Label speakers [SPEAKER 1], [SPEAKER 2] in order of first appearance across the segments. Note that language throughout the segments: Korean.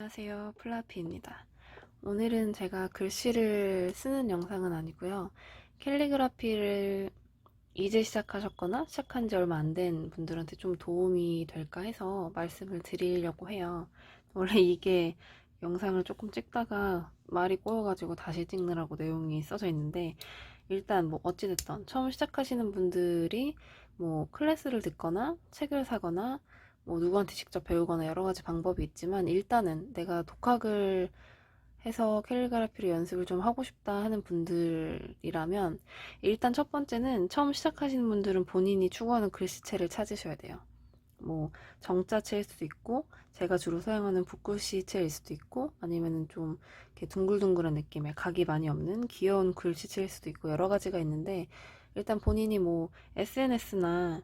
[SPEAKER 1] 안녕하세요. 플라피입니다. 오늘은 제가 글씨를 쓰는 영상은 아니고요. 캘리그라피를 이제 시작하셨거나 시작한 지 얼마 안 된 분들한테 좀 도움이 될까 해서 말씀을 드리려고 해요. 원래 이게 영상을 조금 찍다가 말이 꼬여가지고 다시 찍느라고 내용이 써져 있는데, 일단 뭐 어찌됐든 처음 시작하시는 분들이 뭐 클래스를 듣거나 책을 사거나 뭐 누구한테 직접 배우거나 여러 가지 방법이 있지만, 일단은 내가 독학을 해서 캘리그라피를 연습을 좀 하고 싶다 하는 분들이라면, 일단 첫 번째는 처음 시작하시는 분들은 본인이 추구하는 글씨체를 찾으셔야 돼요. 뭐 정자체일 수도 있고, 제가 주로 사용하는 붓글씨체일 수도 있고, 아니면은 좀 이렇게 둥글둥글한 느낌의 각이 많이 없는 귀여운 글씨체일 수도 있고, 여러 가지가 있는데, 일단 본인이 뭐 SNS나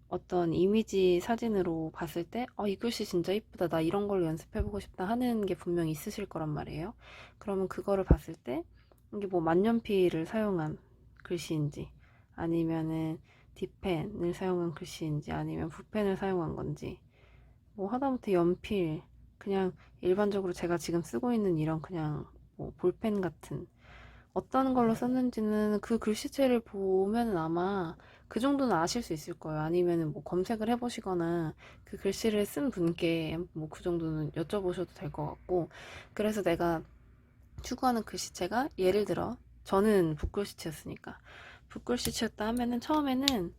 [SPEAKER 1] 어떤 이미지 사진으로 봤을 때, 이 글씨 진짜 이쁘다, 나 이런 걸로 연습해보고 싶다 하는 게 분명히 있으실 거란 말이에요. 그러면 그거를 봤을 때, 이게 뭐 만년필을 사용한 글씨인지, 아니면은 딥펜을 사용한 글씨인지, 아니면 붓펜을 사용한 건지, 뭐 하다못해 연필, 그냥 일반적으로 제가 지금 쓰고 있는 이런 그냥 뭐 볼펜 같은 어떤 걸로 썼는지는 그 글씨체를 보면은 아마 그 정도는 아실 수 있을 거예요. 아니면은 뭐 검색을 해보시거나 그 글씨를 쓴 분께 뭐 그 정도는 여쭤보셔도 될 것 같고. 그래서 내가 추구하는 글씨체가, 예를 들어 저는 붓글씨체였으니까, 붓글씨체였다 하면은 처음에는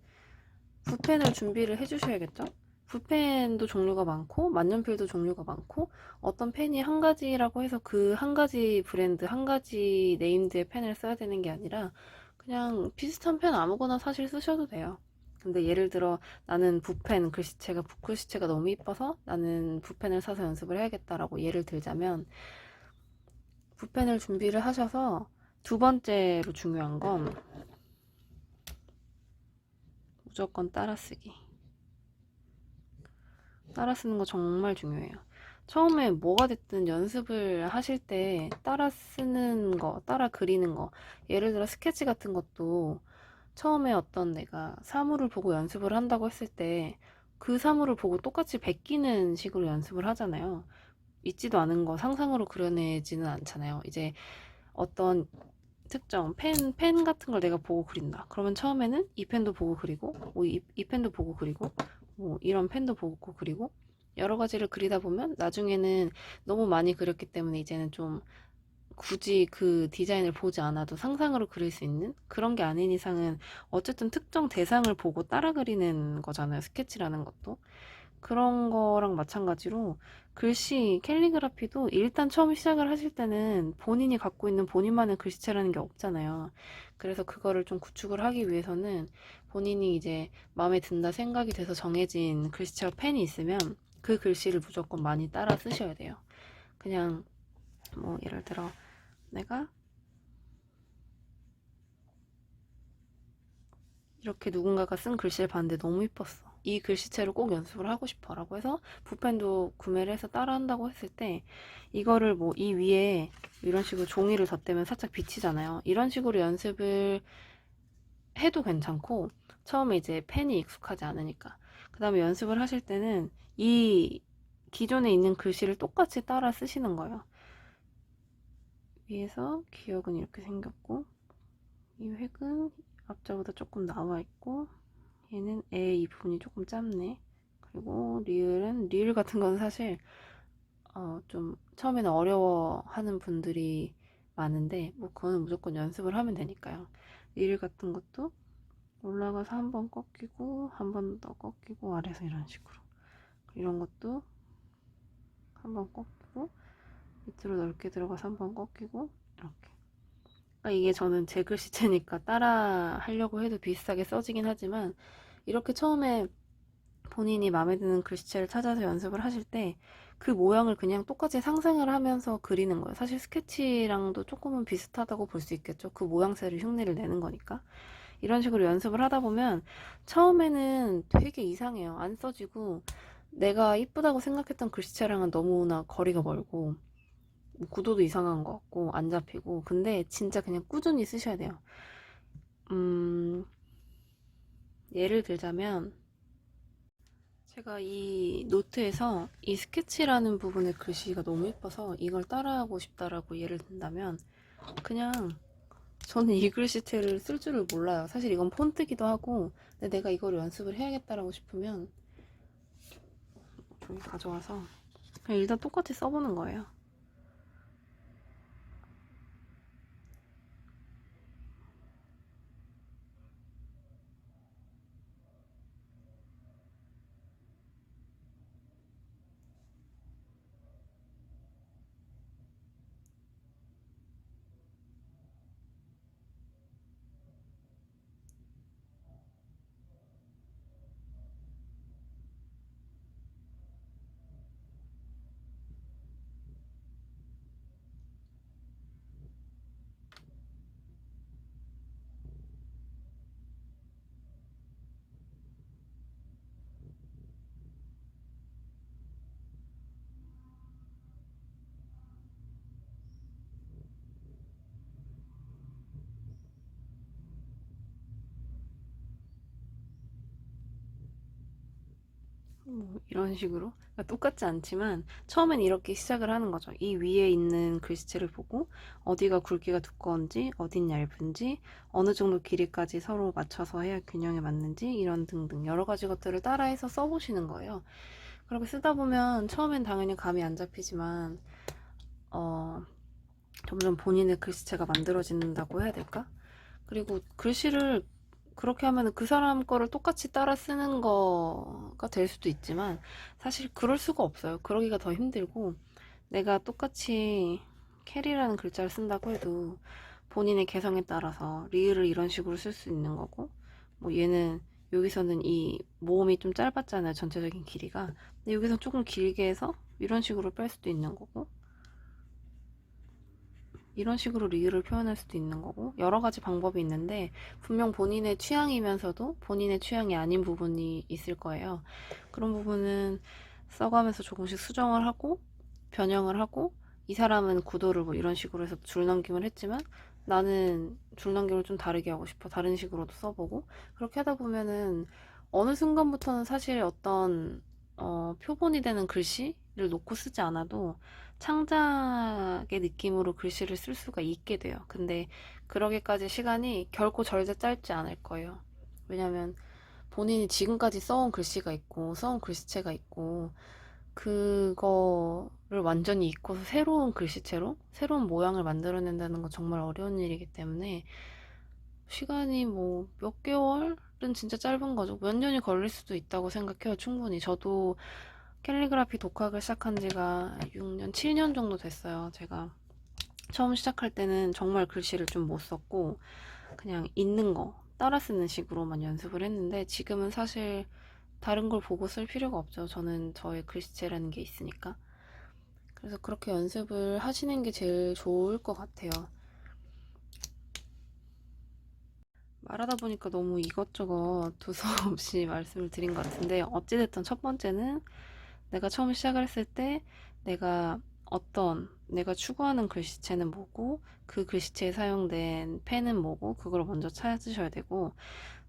[SPEAKER 1] 붓펜을 준비를 해주셔야겠죠. 붓펜도 종류가 많고 만년필도 종류가 많고, 어떤 펜이 한 가지라고 해서 그 한 가지 브랜드, 한 가지 네임드의 펜을 써야 되는 게 아니라 그냥 비슷한 펜 아무거나 사실 쓰셔도 돼요. 근데 예를 들어 나는 붓펜 글씨체가, 붓글씨체가 너무 이뻐서 나는 붓펜을 사서 연습을 해야겠다라고 예를 들자면, 붓펜을 준비를 하셔서 두 번째로 중요한 건 무조건 따라쓰기. 따라 쓰는 거 정말 중요해요. 처음에 뭐가 됐든 연습을 하실 때 따라 쓰는 거, 따라 그리는 거, 예를 들어 스케치 같은 것도 처음에 어떤 내가 사물을 보고 연습을 한다고 했을 때 그 사물을 보고 똑같이 베끼는 식으로 연습을 하잖아요. 있지도 않은 거 상상으로 그려내지는 않잖아요. 이제 어떤 특정 펜 같은 걸 내가 보고 그린다. 그러면 처음에는 이 펜도 보고 그리고, 뭐 이 펜도 보고 그리고, 뭐 이런 펜도 보고 그리고, 여러 가지를 그리다 보면 나중에는 너무 많이 그렸기 때문에 이제는 좀 굳이 그 디자인을 보지 않아도 상상으로 그릴 수 있는 그런 게 아닌 이상은 어쨌든 특정 대상을 보고 따라 그리는 거잖아요. 스케치라는 것도. 그런 거랑 마찬가지로 글씨, 캘리그라피도 일단 처음 시작을 하실 때는 본인이 갖고 있는 본인만의 글씨체라는 게 없잖아요. 그래서 그거를 좀 구축을 하기 위해서는 본인이 이제 마음에 든다 생각이 돼서 정해진 글씨체와 펜이 있으면 그 글씨를 무조건 많이 따라 쓰셔야 돼요. 그냥 뭐 예를 들어 내가 이렇게 누군가가 쓴 글씨를 봤는데 너무 이뻤어, 이 글씨체로 꼭 연습을 하고 싶어 라고 해서 붓펜도 구매를 해서 따라 한다고 했을 때, 이거를 뭐 이 위에 이런 식으로 종이를 덧대면 살짝 비치잖아요. 이런 식으로 연습을 해도 괜찮고, 처음에 이제 펜이 익숙하지 않으니까 그 다음에 연습을 하실 때는 이 기존에 있는 글씨를 똑같이 따라 쓰시는 거예요. 위에서 기역은 이렇게 생겼고, 이 획은 앞자보다 조금 나와 있고, 얘는 애 이 부분이 조금 짧네. 그리고 리을 같은 건 사실 좀 처음에는 어려워하는 분들이 많은데, 뭐 그거는 무조건 연습을 하면 되니까요. 리을 같은 것도 올라가서 한 번 꺾이고 한 번 더 꺾이고 아래서 이런 식으로, 이런 것도 한 번 꺾이고 밑으로 넓게 들어가서 한 번 꺾이고, 이렇게. 그러니까 이게 저는 제 글씨체니까 따라 하려고 해도 비슷하게 써지긴 하지만, 이렇게 처음에 본인이 마음에 드는 글씨체를 찾아서 연습을 하실 때 그 모양을 그냥 똑같이 상상을 하면서 그리는 거예요. 사실 스케치랑도 조금은 비슷하다고 볼 수 있겠죠. 그 모양새를 흉내를 내는 거니까. 이런 식으로 연습을 하다 보면 처음에는 되게 이상해요. 안 써지고, 내가 이쁘다고 생각했던 글씨체랑은 너무나 거리가 멀고, 구도도 이상한 것 같고 안 잡히고. 근데 진짜 그냥 꾸준히 쓰셔야 돼요. 예를 들자면 제가 이 노트에서 이 스케치라는 부분의 글씨가 너무 예뻐서 이걸 따라하고 싶다라고 예를 든다면, 그냥 저는 이 글씨체를 쓸 줄을 몰라요. 사실 이건 폰트기도 하고, 근데 내가 이걸 연습을 해야겠다라고 싶으면 종이 가져와서 그냥 일단 똑같이 써보는 거예요. 뭐 이런 식으로, 그러니까 똑같지 않지만 처음엔 이렇게 시작을 하는 거죠. 이 위에 있는 글씨체를 보고 어디가 굵기가 두꺼운지, 어딘 얇은지, 어느 정도 길이까지 서로 맞춰서 해야 균형에 맞는지, 이런 등등 여러 가지 것들을 따라해서 써보시는 거예요. 그렇게 쓰다 보면 처음엔 당연히 감이 안 잡히지만 어, 점점 본인의 글씨체가 만들어진다고 해야 될까? 그리고 글씨를 그렇게 하면 그 사람 거를 똑같이 따라 쓰는 거가 될 수도 있지만, 사실 그럴 수가 없어요. 그러기가 더 힘들고, 내가 똑같이 캐리라는 글자를 쓴다고 해도 본인의 개성에 따라서 리을을 이런 식으로 쓸 수 있는 거고, 뭐 얘는 여기서는 이 모음이 좀 짧았잖아요, 전체적인 길이가. 근데 여기서 조금 길게 해서 이런 식으로 뺄 수도 있는 거고, 이런 식으로 리을을 표현할 수도 있는 거고, 여러 가지 방법이 있는데 분명 본인의 취향이면서도 본인의 취향이 아닌 부분이 있을 거예요. 그런 부분은 써가면서 조금씩 수정을 하고 변형을 하고, 이 사람은 구도를 뭐 이런 식으로 해서 줄넘김을 했지만 나는 줄넘김을 좀 다르게 하고 싶어, 다른 식으로도 써보고, 그렇게 하다 보면은 어느 순간부터는 사실 어떤 표본이 되는 글씨를 놓고 쓰지 않아도 창작의 느낌으로 글씨를 쓸 수가 있게 돼요. 근데 그러기까지 시간이 결코 절대 짧지 않을 거예요. 왜냐면 본인이 지금까지 써온 글씨가 있고 써온 글씨체가 있고, 그거를 완전히 잊고서 새로운 글씨체로 새로운 모양을 만들어낸다는 건 정말 어려운 일이기 때문에 시간이 뭐 몇 개월은 진짜 짧은 거죠. 몇 년이 걸릴 수도 있다고 생각해요. 충분히. 저도 캘리그라피 독학을 시작한 지가 6년, 7년 정도 됐어요. 제가 처음 시작할 때는 정말 글씨를 좀 못 썼고 그냥 있는 거 따라 쓰는 식으로만 연습을 했는데, 지금은 사실 다른 걸 보고 쓸 필요가 없죠. 저는 저의 글씨체라는 게 있으니까. 그래서 그렇게 연습을 하시는 게 제일 좋을 것 같아요. 말하다 보니까 너무 이것저것 두서없이 말씀을 드린 것 같은데, 어찌됐든 첫 번째는 내가 처음 시작을 했을 때 내가 추구하는 글씨체는 뭐고, 그 글씨체에 사용된 펜은 뭐고, 그걸 먼저 찾으셔야 되고,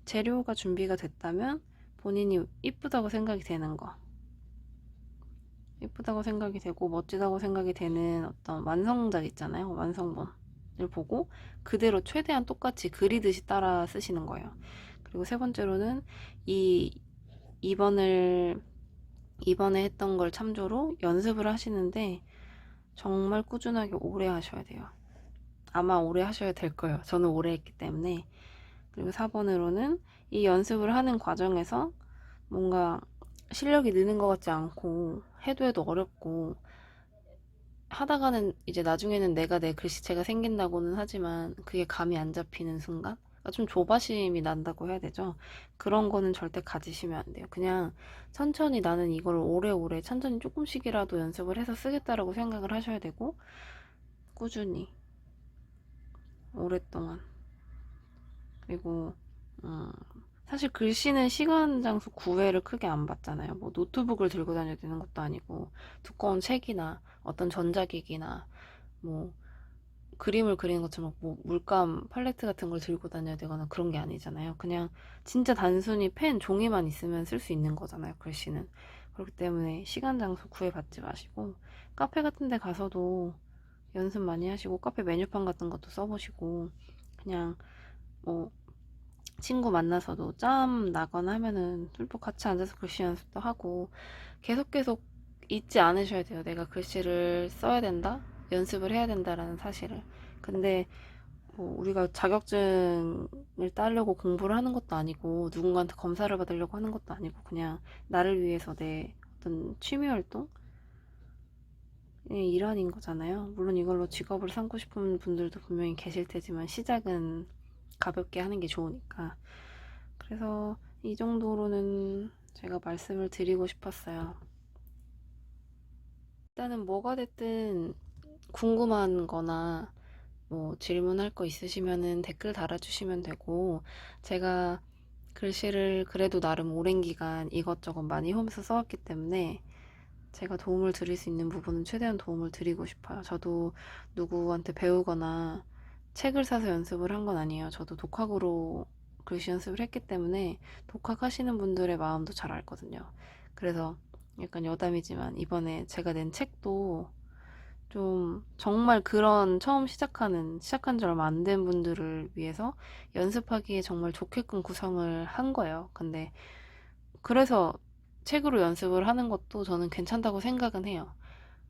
[SPEAKER 1] 재료가 준비가 됐다면 본인이 이쁘다고 생각이 되는 거, 이쁘다고 생각이 되고 멋지다고 생각이 되는 어떤 완성작 있잖아요. 완성본을 보고 그대로 최대한 똑같이 그리듯이 따라 쓰시는 거예요. 그리고 세 번째로는 이 2번에 했던 걸 참조로 연습을 하시는데 정말 꾸준하게 오래 하셔야 돼요. 아마 오래 하셔야 될 거예요. 저는 오래 했기 때문에. 그리고 4번으로는 이 연습을 하는 과정에서 뭔가 실력이 느는 것 같지 않고 해도 해도 어렵고, 하다가는 이제 나중에는 내가 내 글씨체가 생긴다고는 하지만 그게 감이 안 잡히는 순간, 그러니까 좀 조바심이 난다고 해야 되죠. 그런 거는 절대 가지시면 안 돼요. 그냥 천천히 나는 이걸 오래오래 천천히 조금씩이라도 연습을 해서 쓰겠다라고 생각을 하셔야 되고, 꾸준히 오랫동안. 그리고 음, 사실 글씨는 시간, 장소, 구애를 크게 안 받잖아요. 뭐 노트북을 들고 다녀야 되는 것도 아니고, 두꺼운 책이나 어떤 전자기기나 뭐 그림을 그리는 것처럼 뭐 물감 팔레트 같은 걸 들고 다녀야 되거나 그런 게 아니잖아요. 그냥 진짜 단순히 펜, 종이만 있으면 쓸 수 있는 거잖아요, 글씨는. 그렇기 때문에 시간, 장소 구애받지 마시고 카페 같은 데 가서도 연습 많이 하시고 카페 메뉴판 같은 것도 써보시고 그냥 뭐 친구 만나서도 짬 나거나 하면은 또 같이 앉아서 글씨 연습도 하고 계속 잊지 않으셔야 돼요. 내가 글씨를 써야 된다, 연습을 해야 된다라는 사실을. 근데 뭐 우리가 자격증을 따려고 공부를 하는 것도 아니고 누군가한테 검사를 받으려고 하는 것도 아니고 그냥 나를 위해서 내 어떤 취미 활동? 의 일환인 거잖아요. 물론 이걸로 직업을 삼고 싶은 분들도 분명히 계실 테지만 시작은 가볍게 하는 게 좋으니까. 그래서 이 정도로는 제가 말씀을 드리고 싶었어요. 일단은 뭐가 됐든 궁금한 거나 뭐 질문할 거 있으시면은 댓글 달아주시면 되고, 제가 글씨를 그래도 나름 오랜 기간 이것저것 많이 하면서 써왔기 때문에 제가 도움을 드릴 수 있는 부분은 최대한 도움을 드리고 싶어요. 저도 누구한테 배우거나 책을 사서 연습을 한 건 아니에요. 저도 독학으로 글씨 연습을 했기 때문에 독학하시는 분들의 마음도 잘 알거든요. 그래서 약간 여담이지만 이번에 제가 낸 책도 좀 정말 그런 처음 시작한 지 얼마 안 된 분들을 위해서 연습하기에 정말 좋게끔 구성을 한 거예요. 근데 그래서 책으로 연습을 하는 것도 저는 괜찮다고 생각은 해요.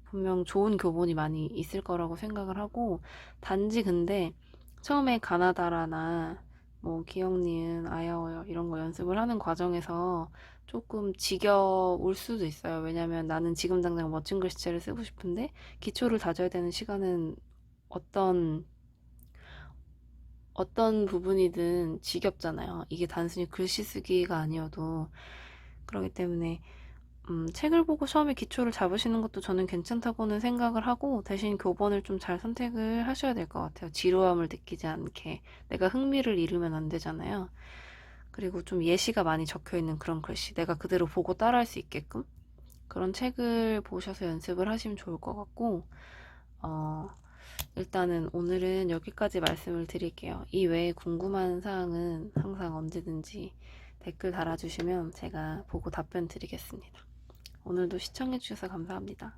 [SPEAKER 1] 분명 좋은 교본이 많이 있을 거라고 생각을 하고, 단지 근데 처음에 가나다라나 뭐 기억, 니은, 아야어요 이런 거 연습을 하는 과정에서 조금 지겨울 수도 있어요. 왜냐면 나는 지금 당장 멋진 글씨체를 쓰고 싶은데 기초를 다져야 되는 시간은 어떤 어떤 부분이든 지겹잖아요. 이게 단순히 글씨 쓰기가 아니어도. 그렇기 때문에 책을 보고 처음에 기초를 잡으시는 것도 저는 괜찮다고는 생각을 하고, 대신 교본을 좀 잘 선택을 하셔야 될 것 같아요. 지루함을 느끼지 않게. 내가 흥미를 잃으면 안 되잖아요. 그리고 좀 예시가 많이 적혀 있는 그런 글씨, 내가 그대로 보고 따라할 수 있게끔 그런 책을 보셔서 연습을 하시면 좋을 것 같고, 어, 일단은 오늘은 여기까지 말씀을 드릴게요. 이 외에 궁금한 사항은 항상 언제든지 댓글 달아주시면 제가 보고 답변 드리겠습니다. 오늘도 시청해주셔서 감사합니다.